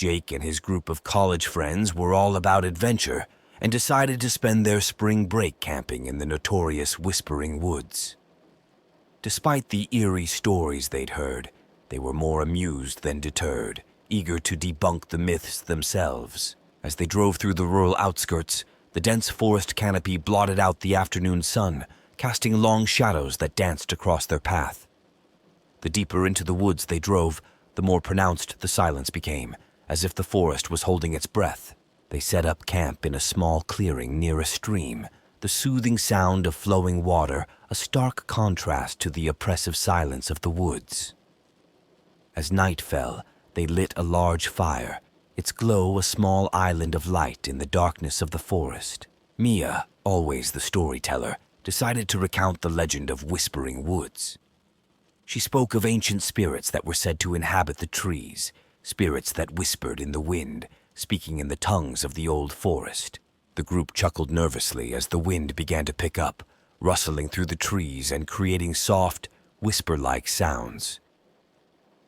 Jake and his group of college friends were all about adventure and decided to spend their spring break camping in the notorious Whispering Woods. Despite the eerie stories they'd heard, they were more amused than deterred, eager to debunk the myths themselves. As they drove through the rural outskirts, the dense forest canopy blotted out the afternoon sun, casting long shadows that danced across their path. The deeper into the woods they drove, the more pronounced the silence became, as if the forest was holding its breath. They set up camp in a small clearing near a stream, the soothing sound of flowing water a stark contrast to the oppressive silence of the woods. As night fell, they lit a large fire, its glow a small island of light in the darkness of the forest. Mia, always the storyteller, decided to recount the legend of Whispering Woods. She spoke of ancient spirits that were said to inhabit the trees, spirits that whispered in the wind, speaking in the tongues of the old forest. The group chuckled nervously as the wind began to pick up, rustling through the trees and creating soft, whisper-like sounds.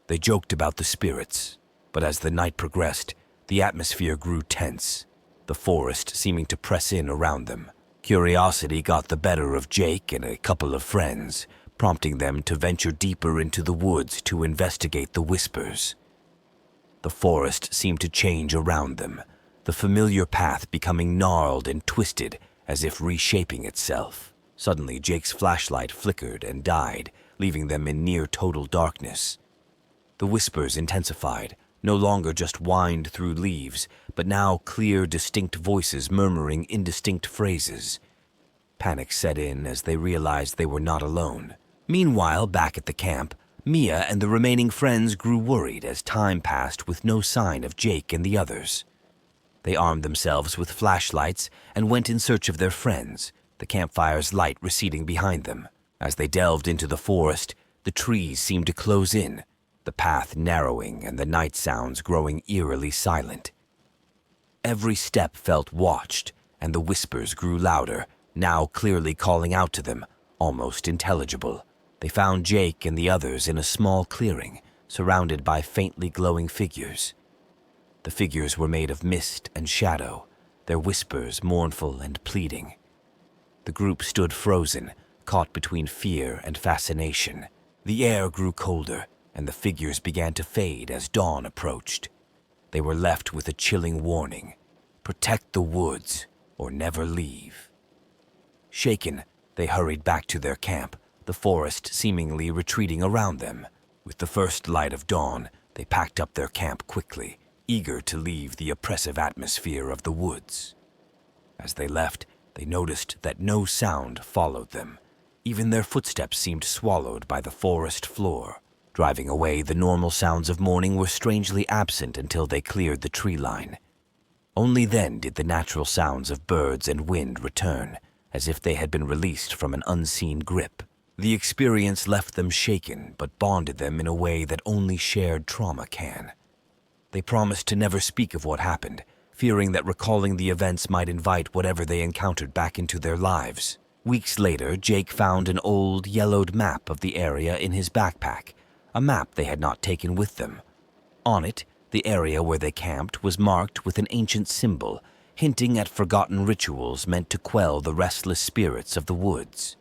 They joked about the spirits, but as the night progressed, the atmosphere grew tense, the forest seeming to press in around them. Curiosity got the better of Jake and a couple of friends, prompting them to venture deeper into the woods to investigate the whispers. The forest seemed to change around them, the familiar path becoming gnarled and twisted as if reshaping itself. Suddenly, Jake's flashlight flickered and died, leaving them in near total darkness. The whispers intensified, no longer just whined through leaves, but now clear, distinct voices murmuring indistinct phrases. Panic set in as they realized they were not alone. Meanwhile, back at the camp, Mia and the remaining friends grew worried as time passed with no sign of Jake and the others. They armed themselves with flashlights and went in search of their friends, the campfire's light receding behind them. As they delved into the forest, the trees seemed to close in, the path narrowing and the night sounds growing eerily silent. Every step felt watched, and the whispers grew louder, now clearly calling out to them, almost intelligible. They found Jake and the others in a small clearing, surrounded by faintly glowing figures. The figures were made of mist and shadow, their whispers mournful and pleading. The group stood frozen, caught between fear and fascination. The air grew colder, and the figures began to fade as dawn approached. They were left with a chilling warning: protect the woods or never leave. Shaken, they hurried back to their camp, the forest seemingly retreating around them. With the first light of dawn, they packed up their camp quickly, eager to leave the oppressive atmosphere of the woods. As they left, they noticed that no sound followed them. Even their footsteps seemed swallowed by the forest floor. Driving away, the normal sounds of morning were strangely absent until they cleared the tree line. Only then did the natural sounds of birds and wind return, as if they had been released from an unseen grip. The experience left them shaken, but bonded them in a way that only shared trauma can. They promised to never speak of what happened, fearing that recalling the events might invite whatever they encountered back into their lives. Weeks later, Jake found an old, yellowed map of the area in his backpack, a map they had not taken with them. On it, the area where they camped was marked with an ancient symbol, hinting at forgotten rituals meant to quell the restless spirits of the woods.